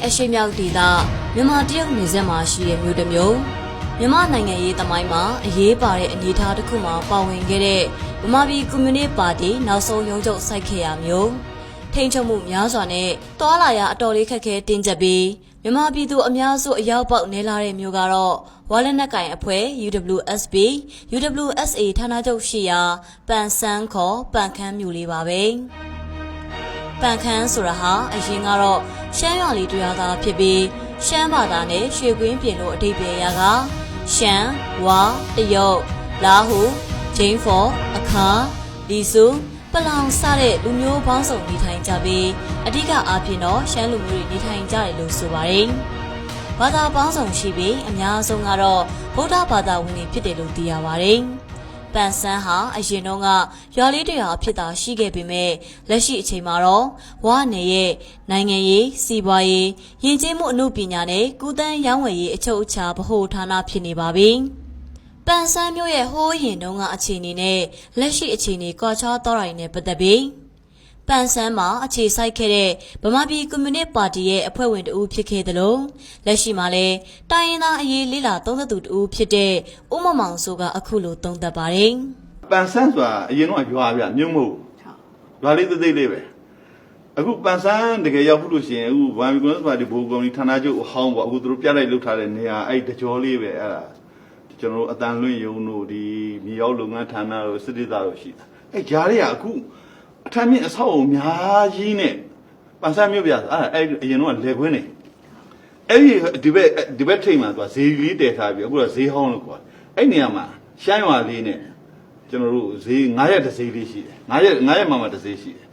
အရှိမြောက်ဒေသမြန်မာတရုတ်နယ်စပ်မှာရှိတဲ့မြို့တစ်မြို့မြန်မာနိုင်ငံရေးသမိုင်းမှာအရေးပါတဲ့အနေအထားတစ်ခုမှာပါဝင်ခဲ့တဲ့ဗမာပြည်ကွန်မြူနစ်ပါတီနောက်ဆုံးရုံးချုပ်စိုက်ခဲ့ရမျိုးထိန်းချုပ်မှုများစွာနဲ့တွာလာရအတော်လေးခက်ခဲတင်းကျပ်ပြီးမြန်မာပြည်သူအများစုအရောက်ပေါက်နေလာတဲ့မျိုးကတော့ဝါလက်နက်ကင်အဖွဲ့ UWSP UWSA ဌာနချုပ်ရှိရာပန်ဆန်းခေါ်ပန်ခမ်းမြို့လေးပါပဲပန်ခမ်းဆိုတာဟာအရင်ကတော့ရှမ်းရွာလေးတရားသားဖြစ်ပြီးရှမ်းဘာသာနဲ့ရွှေကွင်းပြင်လို့အဓိပ္ပာယ်ရကရှမ်းဝါတရုတ်လာဟုဂျိန်းဖော်အခါလီစုပလောင်စတဲ့လူမျိုးပေါင်းစုံနေထိုင်ကြပြီးအဓိကအားဖြင့်တော့ရှမ်းလူမျိုးတွေနေထိုင်ကြတယ်လို့ဆိုပါတယ်။ဘာသာပေါင်းစုံရှိပြီးအများဆုံးကတော့ဗုဒ္ဓဘာသာဝင်တွေဖြစ်တယ်လို့သိရပါတယ်။ပန်ဆန်းဟာအရင်တုန်းကရွာလေးတရွာဖြစ်တာရှိခဲ့ပေမဲ့လက်ရှိအချိန်မှာတော့ဝါနယ်ရဲ့နိုင်ငံရေးစီးပွားရေးယဉ်ကျေးမှုအမှုပညာနဲ့ကုသန်းရောင်းဝယ်ရေးအချုပ်အခြာဗဟိုဌာနဖြစ်နေပါပြီ။ပန်ဆန်းမြို့ရဲ့ဟိုးရင်တုန်းကအခြေအနေနဲ့လက်ရှိအခြေအနေကွာခြားသွားတာနဲ့ပတ်သက်ပြီးပန်ဆန်းမှာအခြေစိုက်ခဲ့တဲ့ဗမာပြည်ကွန်မြူနစ်ပါတီရဲ့အဖွဲ့ဝင်တဦးဖြစ်ခဲ့သလိုလက်ရှိမှာလည်းတိုင်းရင်းသားအရေးလေးလာသုံးသပ်သူတဦးဖြစ်တဲ့ဦးမောင်စိုးကအခုလိုသုံးသပ်ပါတယ်ပန်ဆန်းဆိုတာအရင်တော့ရွာပြမြို့မို့ရွာလေးသေးသေးလေးပဲအခုပန်ဆန်းတကယ်ရောက်ဖို့လို့ရှိရင်အခုဗမာပြည်ကွန်မြူနစ်ပါတီဘိုးကောင်ကြီးဌာနချုပ်အဟောင်းပေါ့အခုသူတို့ပြလိုက်လုပ်ထားတဲ့နေရာအဲ့တကြောလေးပဲအဲ့ဒါကျွန်တော်တို့အတန်လွင့်ယုံတို့ဒီမြေရောက်လုပ်ငန်းဌာနတို့စစ်ဒေသတို့ရှိတာအဲ့ဂျားတွေကအခုအထမ်းမြင့်အဆောက်အအုံများကြီးနဲ့ပန်ဆန်းမြို့ပြအဲ့အရင်တော့လေခွင်းနေအဲ့ဒီဒီဘက်ထိပ်မှာသူကဈေးလေးတည်ထားပြီးအခုတော့ဈေးဟောင်းလို့ခေါ်အဲ့နေရာမှာရှမ်းရွာလေးနဲ့ကျွန်တော်တို့ဈေး9ရက်တစ်ဈေးလေးရှိတယ်9ရက်မှတစ်ဈေးရှိတယ်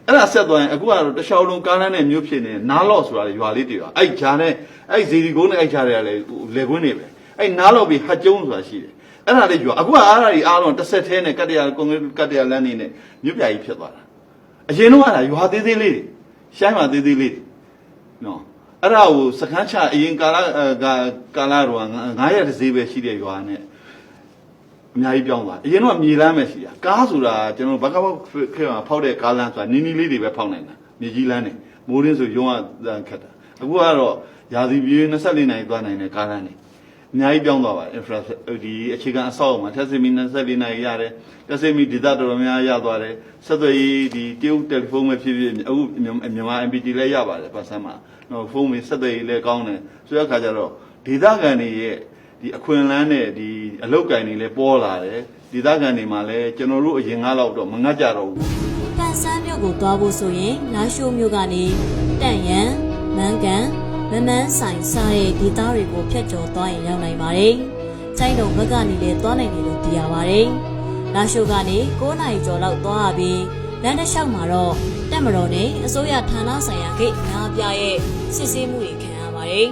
အဲ့ဒါဆက်သွားရင်အခုကတော့တခြားလုံးကားလမ်းနဲ့မြို့ဖြစ်နေနားလော့ဆိုတာရွာလေးတည်ရွာအဲ့ဂျားနဲ့အဲ့ဈေးဒီကုန်းနဲ့အဲ့ဂျားတွေကလည်းလေခွင်းနေပဲအဲ့နားလော့ပြီးဟတ်ကျုံးဆိုတာရှိတယ်အဲ့ဒါလေးရွာအခုကအားရည်အားလုံးတစ်ဆက်သေးနဲ့ကတ္တရာကွန်ကတ္တရာလမ်းနေနဲ့မြို့ပြကြီးဖြစ်သွားတာအရင်တော့အဲ့ဒါရွာသေးသေးလေးတွေရှမ်းရွာသေးသေးလေးတွေနော်အဲ့ဒါကိုစခန်းချအရင်ကာလတော့9ရက်တစ်ဈေးပဲရှိတဲ့ရွာနဲ့အများကြီးပြောင်းသွားအရင်တော့မြေလမ်းပဲရှိတာကားဆိုတာကျွန်တော်ဘက်ကခေတ်မှာဖောက်တဲ့ကားလမ်းဆိုတာနီးလေးတွေပဲဖောက်နိုင်တာမြေကြီးလမ်းနဲ့မိုးရင်းဆိုရုံးကခက်တာအခုကတော့ရာသီပြေး24နိုင်သွားနိုင်တဲ့ကားလမ်းတွေအများကြီးပြောင်းသွားပါတယ် infrastructure ဒီအခြေခံအဆောက်အအုံမှာထက်စီမီ24နိုင်ရတယ်တက်စီမီဒေတာတော်များရသွားတယ်ဆက်သွယ်ရေးဒီတရုတ်တယ်လီဖုန်းပဲဖြစ်ဖြစ်အခုမြန်မာ MPT လည်းရပါတယ်ပတ်စမ်းမှာနော်ဖုန်းတွေဆက်သွယ်ရေးလည်းကောင်းတယ်ဆိုတဲ့အခါကျတော့ဒေတာကန်တွေရဲ့ဒီအခွင့်အလမ်းနဲ့ဒီအလောက်ကန်တွေလည်းပေါ်လာတယ်ဒေတာကန်တွေမှာလည်းကျွန်တော်တို့အရင်ကတော့မငတ်ကြတော့ဘူးပန်ဆန်းမြို့ကိုသွားဖို့ဆိုရင်လာရှိုးမြို့ကနေတန့်ရန်မန်းကန်မမန်းဆိုင်စားတဲ့ဒေသတွေကိုဖျက်ကျော်သွားရင်ရောက်နိုင်ပါတယ်။ချိုင်းတုံဘက်ကနေလည်းသွားနိုင်တယ်လို့သိရပါတယ်။လာရှိုးကနေ9နာရီကျော်လောက်သွားရပြီးလမ်းတစ်လျှောက်မှာတော့တက်မတော်နဲ့အစိုးရဌာနဆိုင်ရာဂိတ်အများပြရဲ့စစ်ဆေးမှုတွေခံရပါတယ်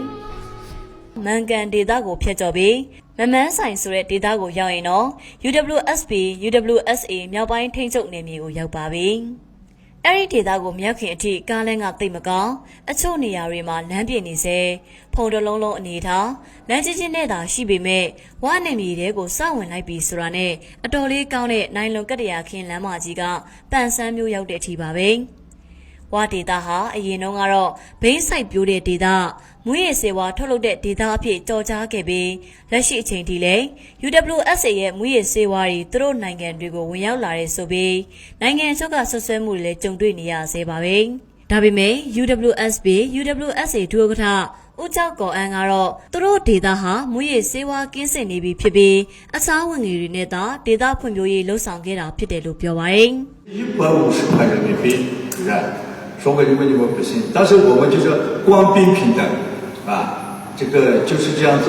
။မန်ကန်ဒေသကိုဖျက်ကျော်ပြီးမမန်းဆိုင်ဆိုတဲ့ဒေသကိုရောက်ရင်တော့ UWSP UWSA မြောက်ပိုင်းထိန်းချုပ်နယ်မြေကိုရောက်ပါပြီ။အဲ့ဒီဒေသကိုမြောက်ခင်အထိကားလမ်းကသိပ်မကောင်းအချို့နေရာတွေမှာလမ်းပြည့်နေစေဖုံတလုံးလုံးအနေထားလမ်းချင်းချင်းနဲ့သာရှိပေမဲ့ဝါနယ်မြေတွေကိုစဝင်လိုက်ပြီဆိုတာနဲ့အတော်လေးကောင်းတဲ့နိုင်လွန်ကတ္တရာခင်းလမ်းမကြီးကပန်ဆန်းမျိုးရောက်တဲ့အထိပါပဲဝါဒေတာဟာအရင်တုန်းကတော့ဘိန်းဆိုင်ပြိုးတဲ့ဒေတာမွေးရစေဝါထုတ်လုပ်တဲ့ဒေတာအဖြစ်ကြော်ကြားခဲ့ပြီးလက်ရှိအချိန်ထိလည်း UWSA ရဲ့မွေးရစေဝါတွေသူတို့နိုင်ငံတွေကိုဝင်ရောက်လာတဲ့ဆိုပြီးနိုင်ငံချုပ်ကဆွဆွဲမှုတွေလည်းကြုံတွေ့နေရဆဲပါပဲဒါပေမဲ့ UWSP UWSA ဒုဥက္ကဋ္ဌဦးကျောက်ကော်အန်းကတော့သူတို့ဒေတာဟာမွေးရစေဝါကင်းစင်နေပြီဖြစ်ပြီးအစားဝင်ငွေတွေနဲ့သာဒေတာဖွံ့ဖြိုးရေးလှုပ်ဆောင်ခဲ့တာဖြစ်တယ်လို့ပြောပါတယ်150块人民币说给你们不行，但是我们就是官兵平等啊，这个就是这样子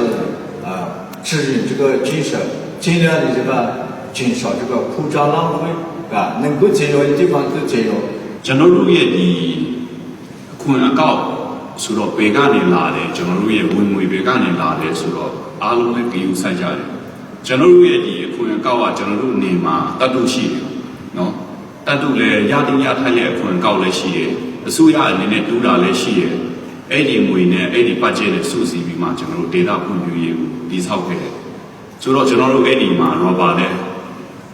啊，指引这个精神，尽量的这个减少这个铺张浪费啊，能够节约的地方就节约。ကျွန်တော်တို့ရဲ့ဒီအခွင့်အကောက်ဆိုတော့ဘေကနေလာတယ်ကျွန်တော်တို့ရဲ့ဝင်ငွေဘေကနေလာတယ်ဆိုတော့အားလုံးလည်းကြည့်ဥဆိုင်ကြတယ်ကျွန်တော်တို့ရဲ့ဒီအခွင့်အကောက်ကကျွန်တော်တို့နေမှာတတ်လို့ရှိတယ်နော်တတ်လို့လည်းရတင်ရထိုင်ရဲ့အခွင့်အကောက်လည်းရှိတယ်အစိုးရအနေနဲ့တူတာလည်းရှိတယ်အဲ့ဒီငွေနဲ့အဲ့ဒီဘတ်ဂျက်နဲ့စုစည်းပြီးမှကျွန်တော်တို့ဒေတာဖွံ့ဖြိုးရေးကိုတည်ဆောက်ခဲ့တယ်ဆိုတော့ကျွန်တော်တို့အဲ့ဒီမှာတော့ဗာလဲ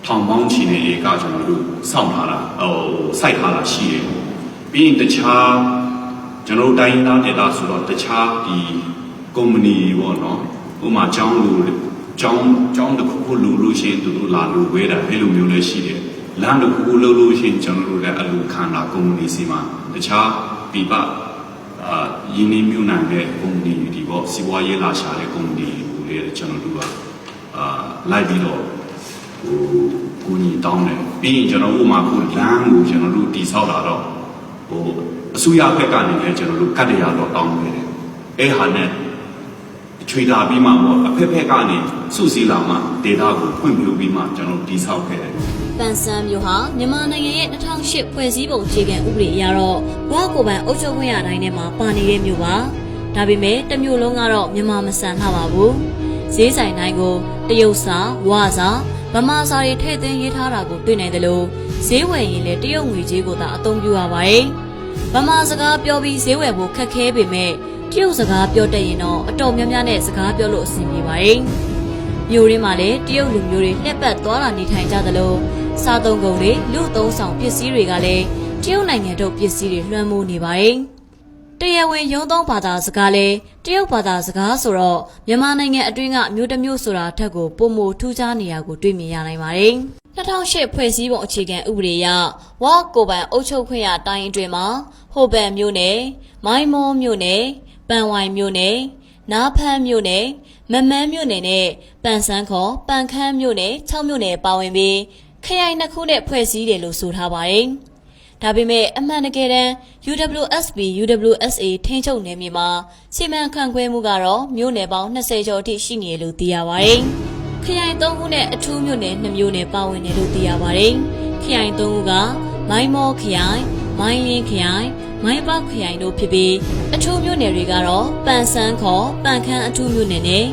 ထောင်ပေါင်းချီတဲ့ဧကကျွန်တော်တို့စောင့်ထားတာစိုက်ထားတာရှိတယ်ပြီးရင်တခြား ကျွန်တော်တို့တိုင်းရင်းသားဒေသဆိုတော့တခြားဒီကုမ္ပဏီပေါ့နော်ဥပမာကျောင်းတစ်ခုလူလို့ရှိရင်သူတို့လာလို့ဝဲတာအဲ့လိုမျိုးလည်းရှိတယ်လမ်းတစ်ခုလုပ်လို့ရှိရင်ကျွန်တော်တို့လည်းအလူခံတာကုမ္ပဏီစီမှာတခြားပြပရင်းနှီးမြှုပ်နှံတဲ့ကုမ္ပဏီဒီပေါ့စီးပွားရေးလာရှာတဲ့ကုမ္ပဏီကိုလည်းကျွန်တော်တို့ကလိုက်ပြီးတော့ကိုညီတောင်းတယ်ပြီးရင်ကျွန်တော်တို့မှာကိုလမ်းကိုကျွန်တော်တို့တည်ဆောက်လာတော့အစိုးရဘက်ကနေလည်းကျွန်တော်တို့ကတ်တရားတော့တောင်းနေတယ်အဲ့ဟာနဲ့ချွေတာပြီးမှပေါ့အဖက်ကနေစုစည်းလာမှဒေတာကိုဖွင့်ပြပြီးမှကျွန်တော်တည်ဆောက်ခဲ့တယ်ပန်ဆန်းမျိုးဟာမြန်မာနိုင်ငံရဲ့2008ဖွဲ့စည်းပုံအခြေခံဥပဒေအရတော့ဝါကိုပိုင်အုပ်ချုပ်ခွင့်ရတိုင်းထဲမှာပါနေတဲ့မျိုးပါဒါပေမဲ့တစ်မျိုးလုံးကတော့မြန်မာမဆန်လှပါဘူးဈေးဆိုင်တိုင်းကိုတရုတ်စာဝါစာဗမာစာတွေထည့်သွင်းရေးထားတာကိုတွေ့နိုင်တယ်လို့ဈေးဝယ်ရင်လည်းတရုတ်ငွေကြေးကိုသာအသုံးပြုရပါတယ်ဗမာစကားပြောပြီးဈေးဝယ်ဖို့ခက်ခဲပေမဲ့တရုတ်စကားပြောတတ်ရင်တော့အတော်များများနဲ့စကားပြောလို့အဆင်ပြေပါတယ်မြို့ရင်းမှာလည်းတရုတ်လူမျိုးတွေလှက်ပတ်သွားတာနေထိုင်ကြသလိုစားသုံးကုန်တွေလူသုံးဆောင်ပစ္စည်းတွေကလည်းတရုတ်နိုင်ငံထုတ်ပစ္စည်းတွေလွှမ်းမိုးနေပါတယ်တရားဝင်ရုံးသုံးဘာသာစကားလဲတရုတ်ဘာသာစကားဆိုတော့မြန်မာနိုင်ငံအတွင်းကမြို့တစ်မြို့ဆိုတာထက်ကိုပုံမထူးခြားနေရကိုတွေ့မြင်ရနိုင်ပါတယ်2008ဖွဲ့စည်းပုံအခြေခံဥပဒေအရဝါကိုပိုင်အုပ်ချုပ်ခွင့်ရတိုင်းအတွင်းမှာဟိုပန်မြို့နယ်မိုင်းမောမြို့နယ်ပန်ဝိုင်မြို့နယ်နားဖန်းမြို့နယ်မမန်းမြို့နယ်နဲ့ပန်ဆန်းခေါ်ပန်ခမ်းမြို့နယ်6မြို့နယ်ပါဝင်ပြီးခရိုင်2ခုနဲ့ဖွဲ့စည်းတယ်လို့ဆိုထားပါတယ်ဒါပေမဲ့အမှန်တကယ်တမ်း UWSP UWSA ထိန်းချုပ်နယ်မြေမှာစီမံခန့်ခွဲမှုကတော့မြို့နယ်ပေါင်း20ကျော်အထိရှိနေလို့သိရပါတယ်။ခရိုင်3ခုနဲ့အထူးမြို့နယ်2မြို့နယ်ပါဝင်တယ်လို့သိရပါတယ်။ခရိုင်3ခုကမိုင်းမောခရိုင်၊မိုင်းလင်းခရိုင်၊မိုင်းပေါက်ခရိုင်တို့ဖြစ်ပြီးအထူးမြို့နယ်တွေကတော့ပန်ဆန်းခေါ်ပန်ခမ်းအထူးမြို့နယ်နဲ့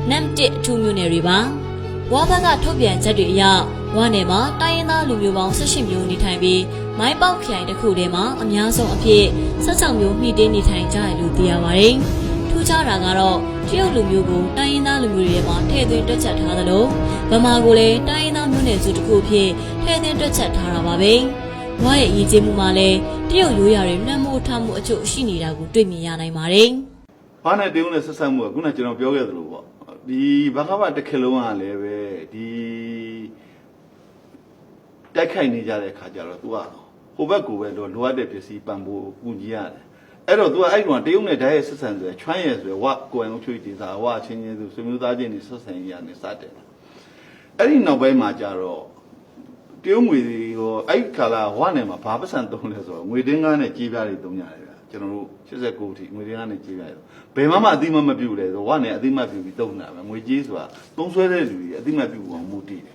နမ်တစ်အထူးမြို့နယ်တွေပါ။ဝါဘကထုတ်ပြန်ချက်တွေအရဝါနယ်မှာတိုင်းရင်းသားလူမျိုးပေါင်း18မျိုးနေထိုင်ပြီးမိုင်းပေါက်ခရိုင်တစ်ခုထဲမှာအများဆုံးအဖြစ်16မျိုးမှီတင်းနေထိုင်ကြရလို့သိရပါတယ်။ထူးခြားတာကတော့တရုတ်လူမျိုးကိုတိုင်းရင်းသားလူမျိုးတွေထဲမှာထည့်သွင်းတွက်ချက်ထားသလိုဗမာကိုလည်းတိုင်းရင်းသားမျိုးနွယ်စုတစ်ခုအဖြစ်ထည့်သွင်းတွက်ချက်ထားတာပါပဲ။ဝါရဲ့အရေးကြီးမှုမှာလည်းတရုတ်ရိုးရာတွေလွှမ်းမိုးထားမှုအချို့ရှိနေတာကိုတွေ့မြင်ရနိုင်ပါတယ်။ဘာနဲ့တရုတ်နဲ့ဆက်ဆက်မှုကခုနကကျွန်တော်ပြောခဲ့သလိုပေါ့။ဒီဘာကဘာတစ်ခေတ်လုံးကလည်းပဲဒီတိုက်ခိုက်နေကြတဲ့ခါကျတော့ तू ကဟိုဘက်ကိုပဲတော့လိုအပ်တဲ့ပစ္စည်းပံ့ပိုးကူညီရတယ်အဲ့တော့ तू ကအဲ့ကောင်တရုတ်နဲ့ဓာတ်ရဲ့ဆက်ဆံဆိုချွမ်းရယ်ဆိုဝကိုယ်အောင်ချွေးဒေသဝချင်းချင်းဆိုဆွေမျိုးသားချင်းတွေဆက်ဆံရနေစတယ်အဲ့ဒီနောက်ပိုင်းမှာကျတော့တရုတ်ငွေရောအဲ့ကာလာဝနဲ့မှာဘာပတ်စံသုံးလဲဆိုတော့ငွေတင်းကားနဲ့ကြေးပြားတွေသုံးရတယ်ဗျာကျွန်တော်တို့89ထိငွေတင်းကားနဲ့ကြေးပြားတယ်ဘယ်မှအတိမမပြုတ်လဲဆိုဝနဲ့အတိမပြုတ်ပြီးသုံးတာပဲငွေကြေးဆိုတာသုံးဆွဲတဲ့လူတွေအတိမပြုတ်အောင်မူတည်တယ်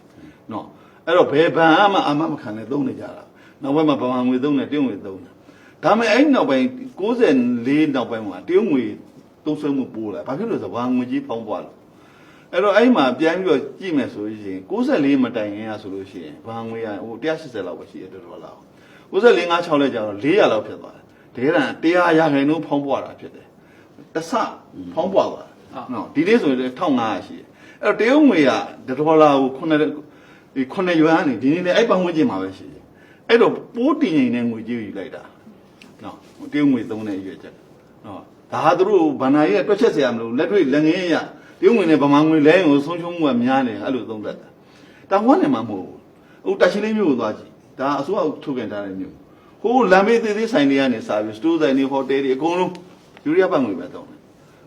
နော်အဲ့တော့ဘယ်ဘဏ်မှအမမခံနဲ့သုံးနေကြတာနောက်ပိုင်းမှာဗမာငွေသုံးတယ်တရုတ်ငွေသုံးတယ်ဒါပေမဲ့အဲ့နောက်ပိုင်း94နောက်ပိုင်းမှာတရုတ်ငွေသုံးစွဲမှုပိုးလာဘာဖြစ်လို့လဲဆိုတော့ဗမာငွေကြီးဖောင်းပွားလို့အဲ့တော့အဲ့မှာပြန်ပြီးတော့ကြည့်မယ်ဆိုရင်94မတိုင်ခင်ရဆိုလို့ရှိရင်ဗမာငွေကဟို180လောက်ပဲရှိတယ်တော်တော်လောက်94 56လဲကျတော့400လောက်ဖြစ်သွားတယ်တကယ်တမ်း100ရာခိုင်နှုန်းဖောင်းပွားတာဖြစ်တယ်တဆဖောင်းပွားသွားတယ်နော်ဒီနေ့ဆိုရင်1500ရှိတယ်အဲ့တော့တရုတ်ငွေကဒေါ်လာကို9ရွာနေဒီနေ့လည်းအဲ့ပတ်ဝန်းကျင်မှာပဲရှိတယ်အဲ့တော့ပိုးတင်နေတဲ့ငွေကြေးယူလိုက်တာနော်တရုတ်ငွေသုံးတဲ့အရွယ်ချက်နော်ဒါဟာသူတို့ဗန္နာကြီးကတွက်ချက်เสียရမလို့လက်တွေ့လက်ငင်းရတရုတ်ငွေနဲ့ဗမာငွေလဲရင်ကိုဆုံးရှုံးမှုကများနေအဲ့လိုသုံးတတ်တာတောင်ဝမ်းနေမှာမဟုတ်ဘူးဟိုတက်ရှိလေးမျိုးကိုသွားကြည့်ဒါအစိုးရထုတ်ပြန်ထားတဲ့မျိုးဟိုလမ်းမေးသေးသေးဆိုင်တွေကနေစာပြီးစတိုးဆိုင်တွေဟိုတယ်တွေအကုန်လုံးယူရီးယားပတ်ငွေပဲသုံးတယ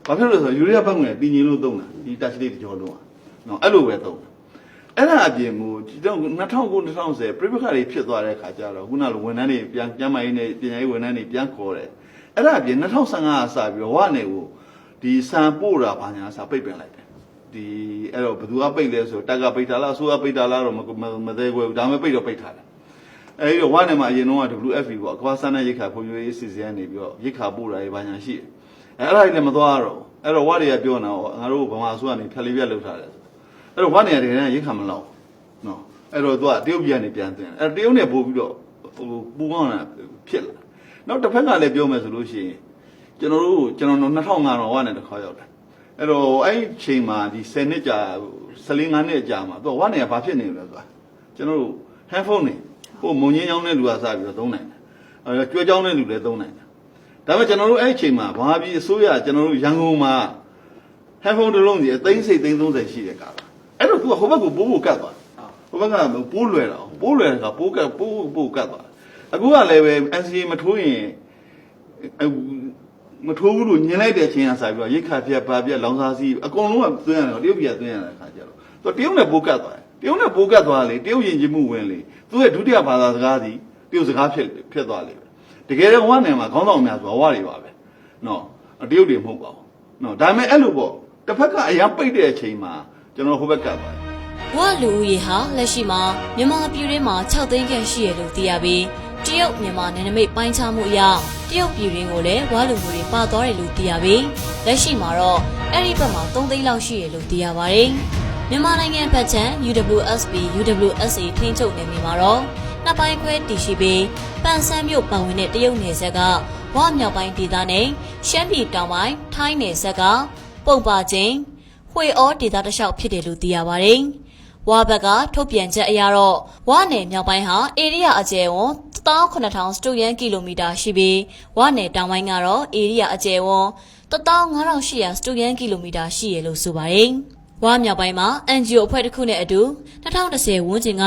်ဘာဖြစ်လို့လဲဆိုတော့ယူရီးယားပတ်ငွေတည်ငြိမ်လို့သုံးတာဒီတက်ရှိလေးတကြောလုံးอ่ะနော်အဲ့လိုပဲသုံးအဲ့ဒါအပြင်ကိုဒီတော့2009 2010ပြိပခါတွေဖြစ်သွားတဲ့ခါကျတော့ခုနကဝန်ထမ်းတွေပြန်ကျမ်းမာရေးနဲ့ပညာရေးဝန်ထမ်းတွေပြန်ခေါ်တယ်အဲ့ဒါအပြင်2015ကစပြီးတော့ဝနယ်ကိုဒီစံပို့တာဘာညာစပိတ်ပင်လိုက်တယ်ဒီအဲ့တော့ဘယ်သူကပိတ်လဲဆိုတက်ကပိတ်တာလားအစိုးရပိတ်တာလားတော့မသေးဘူးဒါမှပိတ်တော့ပိတ်ထားတယ်အဲ့ဒီတော့ဝနယ်မှာအရင်တော့ WFP ပေါ့အကွာစမ်းတဲ့ရိတ်ခါဖွံ့ဖြိုးရေးအစီအစဉ်ကနေပြီးတော့ရိတ်ခါပို့တာတွေဘာညာရှိတယ်အဲ့ဒါတွေလည်းမသွားတော့အဲ့တော့ဝတွေကပြောနေတာငါတို့ဗမာအစိုးရကနေဖြတ်လေးပြတ်လောက်ထားတယ်အဲ့တော့ဝနေရတယ်ရိတ်ခါမလောက်နော်အဲ့တော့သူကတရုတ်ပြည်ကနေပြန်တင်အဲ့တရုတ်နဲ့ပို့ပြီးတော့ဟိုပူပေါင်းတာဖြစ်လာနောက်တစ်ဖက်ကလည်းပြောမယ်ဆိုလို့ရှိရင်ကျွန်တော်2005တော့ဝနဲ့တစ်ခါရောက်တယ်အဲ့တော့အဲ့ချိန်မှာဒီ10နှစ်ကြာ14နှစ်ကြာမှာသူကဝနေကဘာဖြစ်နေလဲဆိုတာကျွန်တော်တို့ handphone နေဟိုမုံငင်းချောင်းတဲ့လူကစပြီးတော့သုံးနိုင်တယ်အဲ့ကြွေးချောင်းတဲ့လူလည်းသုံးနိုင်တယ် ဒါပေမဲ့ကျွန်တော်တို့အဲ့အချိန်မှာဘာပြီးအစိုးရကျွန်တော်တို့ရန်ကုန်မှာဟန်ဖုန်းတစ်လုံးစီအသိန်းစိတ်သိန်း30ရှိတဲ့ကာလအဲ့တော့သူကဟိုဘက်ကိုပိုးကတ်သွားဟိုဘက်ကပိုးလွယ်တာပိုးလွယ်တာပိုးကတ်သွားအခုကလည်းပဲ NCA မထိုးရင်မထိုးဘူးလို့ညင်လိုက်တဲ့အချိန်ကစပြီးတော့ရိတ်ခါပြက်ပါပြက်လောင်စာစီအကုန်လုံးကသွင်းရတယ်တရုတ်ပြည်ကသွင်းရတဲ့ခါကျတော့သူတရုတ်နဲ့ပိုးကတ်သွားတယ်တရုတ်နဲ့ပိုးကတ်သွားလေတရုတ်ယဉ်ကျေးမှုဝင်လေသူ့ရဲ့ဒုတိယဘာသာစကားစီတရုတ်စကားဖြစ်သွားလေတကယ်တော့ဝါနယ်မှာခေါင်းဆောင်များဆိုဝါတွေပါပဲနော်တရုတ်တွေမဟုတ်ပါဘူးနော်ဒါပေမဲ့အဲ့လိုပေါ့တစ်ဖက်ကအရာပိတ်တဲ့အချိန်မှာကျွန်တော်ဟိုဘက်ကတ်သွားတယ်ဝါလူဦးရေဟာလက်ရှိမှာမြန်မာပြည်တွင်းမှာ6သိန်းခန့်ရှိရလို့သိရပြီးတရုတ်မြန်မာနယ်နိမိတ်ပိုင်းခြားမှုအရတရုတ်ပြည်တွင်းကိုလည်းဝါလူမျိုးတွေပါသွားတယ်လို့သိရပြီးလက်ရှိမှာတော့အဲ့ဒီဘက်မှာ3သိန်းလောက်ရှိရလို့သိရပါတယ်မြန်မာနိုင်ငံဘက်ခြမ်း UWSP UWSA ထိန်းချုပ်နယ်မြေမှာတော့နှစ်ပိုင်းခွဲတည်ရှိပြီးပန်ဆန်းမြို့ပတ်ဝန်းတဲ့တရုတ်နယ်စပ်ကဝါမြောက်ပိုင်းဒေသနဲ့ရှမ်းပြည်တောင်ပိုင်းထိုင်းနယ်စပ်ကပုံပါချင်းဝှေဩဒေသတစ်လျှောက်ဖြစ်တယ်လို့သိရပါတယ်ဝါဘက်ကထုတ်ပြန်ချက်အရတော့ဝါနယ်မြောက်ပိုင်းဟာဧရိယာအကျယ်ဝန်း18000 စတုရန်းကီလိုမီတာရှိပြီးဝါနယ်တောင်ပိုင်းကတော့ဧရိယာအကျယ်ဝန်း15800 စတုရန်းကီလိုမီတာရှိရလို့ဆိုပါတယ်ဝါမြောက်ပိုင်းမှာ NGO အဖွဲ့တစ်ခုနဲ့အတူ2010ဝန်းကျင်က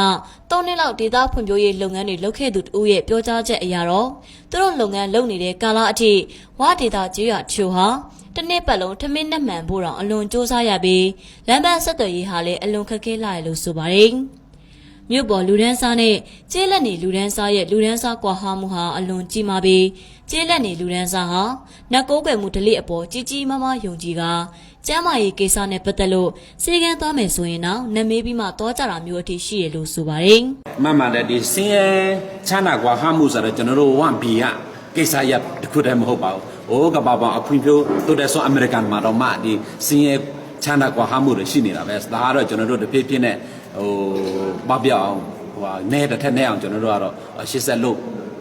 3နှစ်လောက်ဒေသဖွံ့ဖြိုးရေးလုပ်ငန်းတွေလုပ်ခဲ့သူတို့ရဲ့ပြောကြားချက်အရတော့သူတို့လုပ်ငန်းလုပ်နေတဲ့ကာလအထိဝါဒေသကျေးရွာချို့ဟာတနေ့ပတ်လုံးထမင်းနဲ့မှန်ဖို့တော့အလွန်စူးစမ်းရပြီးလမ်းပန်းဆက်သွယ်ရေးဟာလည်းအလွန်ခက်ခဲလာရလို့ဆိုပါတယ်မြို့ပေါ်လူဒန်းစားနဲ့ကျေးလက်နေလူဒန်းစားရဲ့လူဒန်းစားကွာဟမှုဟာအလွန်ကြီးမားပြီးကျေးလက်နေလူဒန်းစားဟာနတ်ကိုးကွယ်မှုဓလေ့အပေါ်ကြီးကြီးမားမားယုံကြည်ကကျမ်းမာရေးကိစ္စနဲ့ပတ်သက်လို့စေကန်းသွားမယ်ဆိုရင်တော့နမေးပြီးမှသွားကြတာမျိုးအထိရှိရလို့ဆိုပါတယ်မှန်တယ်ဒီစင်းရဲချမ်းသာကွာဟမှုဆိုတော့ကျွန်တော်တို့ဝမ်ဘီယာကိစ္စရပ်တစ်ခုတည်းမဟုတ်ပါဘူး။ဟိုကဘာပေါင်းအခွင့်ပြုတိုးတဲ့ဆိုအမေရိကန်မှာတော့မှဒီစင်းရဲချမ်းသာကွာဟမှုတွေရှိနေတာပဲ။ဒါကတော့ကျွန်တော်တို့တဖြည်းဖြည်းနဲ့မပြောင်းနေတဲ့ထက်နဲ့အောင်ကျွန်တော်တို့ကတော့ရှစ်ဆက်လို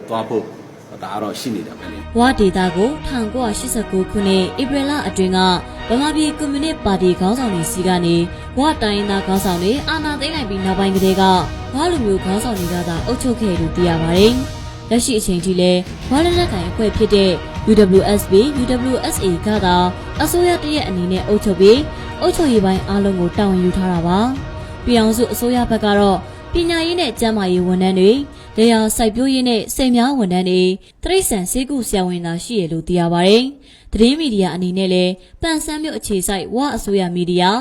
့သွားဖို့ဒါကတော့ရှိနေတာပဲလေ။ဝါဒေတာကို1989ခုနှစ်ဧပြီလအတွင်းကဗမာပြည်ကွန်မြူနစ်ပါတီခေါင်းဆောင်တွေစီကနေဝါတိုင်းသားခေါင်းဆောင်တွေအာဏာသိမ်းလိုက်ပြီးနောက်ပိုင်းကတည်းကဝါလူမျိုးခေါင်းဆောင်တွေကသာအုပ်ချုပ်ခဲ့လို့သိရပါတယ်။လက်ရှိအချိန်ထိလည်းဝါလက်နက်ကိုင်အဖွဲ့ဖြစ်တဲ့ UWSP UWSA ကသာအစိုးရတရက်အနေနဲ့အုပ်ချုပ်ပြီးအုပ်ချုပ်ရေးပိုင်းအားလုံးကိုတာဝန်ယူထားတာပါ။ပြည်အောင်စုအစိုးရဘက်ကတော့ပညာရေးနဲ့ကျန်းမာရေးဝန်ထမ်းတွေလယ်ယာစိုက်ပျိုးရေးနဲ့စိတ်များဝန်ထမ်းတွေတရိတ်ဆန်ဆေးကုဆရာဝန်သာရှိရလို့သိရပါတယ်။သတင်းမီဒီယာအနေနဲ့လည်းပန်ဆန်းမြို့အခြေစိုက်ဝအစိုးရမီဒီယာ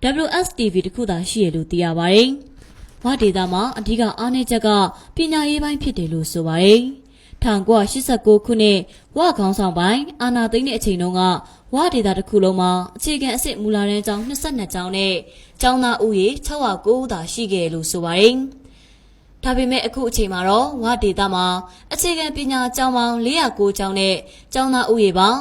WSTV တခုသာရှိရလို့သိရပါတယ်။ဝဒေတာမှာအဓိကအားနည်းချက်ကပညာရေးပိုင်းဖြစ်တယ်လို့ဆိုပါတယ်။1989ခုနှစ်ဝခေါင်းဆောင်ပိုင်းအာဏာသိမ်းတဲ့အချိန်တုန်းကဝဒေတာတစ်ခုလုံးမှာအခြေခံအစ်စ်မူလာတန်းကျောင်း22ကျောင်းနဲ့ကျောင်းသားဦးရေ609ဦးသာရှိခဲ့လို့ဆိုပါတယ်။ဒါပေမဲ့အခုအချိန်မှာတော့ဝဒေတာမှာအခြေခံပညာကျောင်းပေါင်း409ကျောင်းနဲ့ကျောင်းသားဦးရေပေါင်း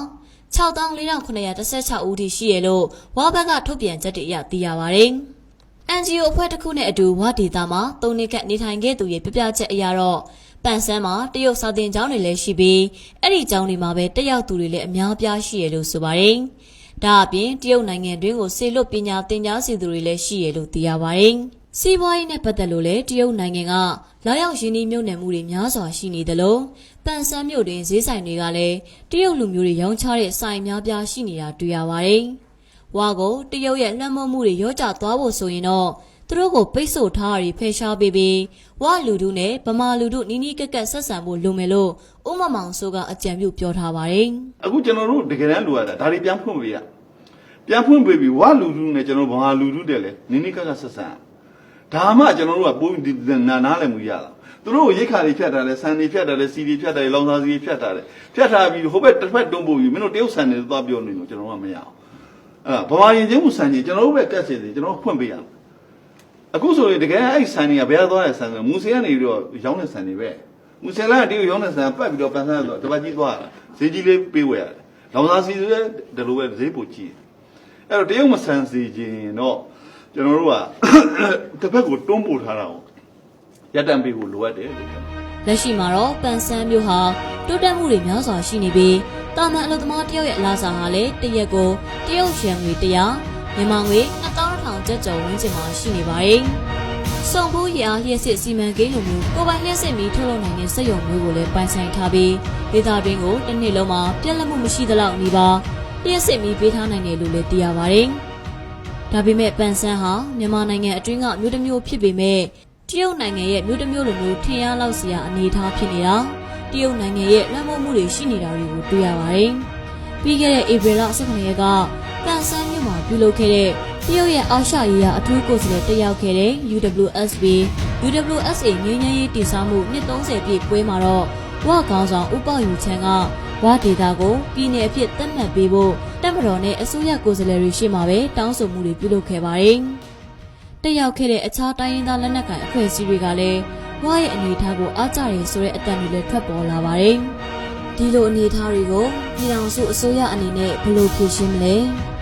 64,916ဦးထိရှိရလို့ဝဘက်ကထုတ်ပြန်ချက်တွေအရသိရပါတယ်။ NGO အဖွဲ့တစ်ခုနဲ့အတူဝဒေတာမှာ3နှစ်ခန့်နေထိုင်ခဲ့သူရဲ့ပြပြချက်အရတော့ပန်ဆန်းမှာတရုတ်စာသင်ကျောင်းတွေလည်းရှိပြီးအဲ့ဒီကျောင်းတွေမှာပဲတက်ရောက်သူတွေလည်းအများအပြားရှိရလို့ဆိုပါတယ်။ဒါအပြင်တရုတ်နိုင်ငံတွင်းကိုဆေလွတ်ပညာသင်ကြားစီသူတွေလည်းရှိရလို့သိရပါတယ်။စီးပွားရေးနဲ့ပတ်သက်လို့လည်းတရုတ်နိုင်ငံကလာရောက်ရင်းနှီးမြှုပ်နှံမှုတွေများစွာရှိနေတယ်လို့ပန်ဆန်းမြို့တွင်ဈေးဆိုင်တွေကလည်းတရုတ်လူမျိုးတွေရောင်းချတဲ့ဆိုင်များပြားရှိနေတာတွေ့ရပါတယ်။ဝါကိုတရုတ်ရဲ့လွှမ်းမိုးမှုတွေရောကျသွားဖို့ဆိုရင်တော့သူတို့ကိုပိတ်ဆို့ထားတာတွေဖယ်ရှားပေးပြီးဝလူတို့နဲ့ဗမာလူတို့နီးနီးကက်ကက်ဆက်ဆံဖို့လိုမယ်လို့ဥမမောင်ဆိုကအကြံပြုပြောထားပါတယ်။အခုကျွန်တော်တို့တကယ်တမ်းလိုရတာဒါတွေပြန်ဖွင့်ပေးရ။ပြန်ဖွင့်ပေးပြီးဝလူတို့နဲ့ကျွန်တော်ဗမာလူတို့တဲ့လေနီးနီးကက်ကက်ဆက်ဆံ။ဒါမှကျွန်တော်တို့ကပိုးနားလည်မှုရတာ။သူတို့ကိုရိတ်ခါတွေဖြတ်တာလေဆန်တွေဖြတ်တာလေစီတွေဖြတ်တာလေလောင်စာစီတွေဖြတ်တာလေဖြတ်ထားပြီးဟိုဘက်တစ်ဖက်တွန်းပို့ပြီးမင်းတို့တရုတ်ဆန်တွေသွားပြောနေလို့ကျွန်တော်ကမရအောင်။ဗမာရင်ချင်းမှုဆန်ကြီးကျွန်တော်တို့ပဲကက်စစ်တွေကျွန်တော်ဖွင့်ပေးရမယ်အခုဆိုရင်တကယ်အဲ့ဆန်တွေကဘယ်သွားရဆန်ဆိုမူဆယ်ကနေပြီးတော့ရောင်းတဲ့ဆန်တွေပဲမူဆယ်ကတည်းကရောင်းတဲ့ဆန်ပတ်ပြီးတော့ပန်းဆန်းဆိုတော့တပတ်ကြီးသွားတာဈေးကြီးလေးပေးဝယ်ရတယ်လောင်စာစီဆိုတဲ့ဒီလိုပဲဈေးပိုကြီးအဲ့တော့တရုတ်မဆန်စီခြင်းတော့ကျွန်တော်တို့ကတစ်ဖက်ကိုတွန်းပို့ထားတာကိုရပ်တန့်ပေးဖို့လိုအပ်တယ်လို့လက်ရှိမှာတော့ပန်ဆန်းမြို့ဟာတိုးတက်မှုတွေများစွာရှိနေပြီးတာမန်အလုပ်သမားတယောက်ရဲ့အလားစာဟာလည်းတရက်ကိုတရုတ်ရန်ငွေ100မြန်မာငွေ2200ကျပ်ကျော်ဝန်းကျင်မှာရှိနေပါတယ်။ စုံဖို့ရအားလျှက်စစ်စီမံကိန်းလိုမျိုးကိုပိုင်လျှက်စစ်မီထုတ်လုပ်နိုင်တဲ့စက်ရုံမျိုးကိုလည်းပိုင်ဆိုင်ထားပြီးဒေသတွင်းကိုတစ်နှစ်လုံးမှာပြက်လက်မှုမရှိသလောက်နေပါလျှက်စစ်မီပေးထားနိုင်တယ်လို့လည်းသိရပါတယ်။ဒါပေမဲ့ပန်ဆန်းဟာမြန်မာနိုင်ငံအတွင်းကမြို့တစ်မြို့ဖြစ်ပေမဲ့တရုတ်နိုင်ငံရဲ့မြို့တစ်မြို့လိုမျိုးထင်ရလောက်စရာအနေအထားဖြစ်နေတာတရုတ်နိုင်ငံရဲ့လွှမ်းမိုးမှုတွေရှိနေတာတွေကိုတွေ့ရပါတယ်။ပြီးခဲ့တဲ့ဧပြီလ18ရက်ကပန်ဆန်းမြို့မှာပြုလုပ်ခဲ့တဲ့တရုတ်ရဲ့အာရှရေးရာအထူးကိုယ်စားလှယ်တက်ရောက်ခဲ့တဲ့ UWSA ငြိမ်းချမ်းရေးတည်ဆောက်မှုနှစ်30ပြည့်ပွဲမှာတော့ဝခေါင်းဆောင်ဦးပေါယူချမ်းကဝဒေတာကိုပြည်내အဖြစ်သတ်မှတ်ပေးဖို့တပ်မတော်နဲ့အစိုးရကိုယ်စားလှယ်တွေရှေ့မှာပဲတောင်းဆိုမှုတွေပြုလုပ်ခဲ့ပါတယ်။တက်ရောက်ခဲ့တဲ့အခြားတိုင်းရင်းသားလက်နက်ကိုင်အဖွဲ့အစည်းတွေကလည်းဝရဲ့အနေအထားကိုအားကျတယ်ဆိုတဲ့အတန်တွေလည်းထွက်ပေါ်လာပါတယ်။ဒီလိုအနေအထားတွေကိုပြည်ထောင်စုအစိုးရအနေနဲ့ဘယ်လိုဖြေရှင်းမလဲ။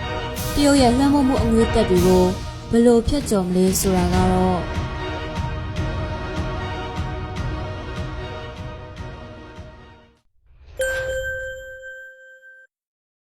တရုတ်ရဲ့လွှမ်းမိုးမှုအငွေ့သက်တွေကိုဘယ်လိုဖျက်ကျော်မလဲဆိုတာကတော့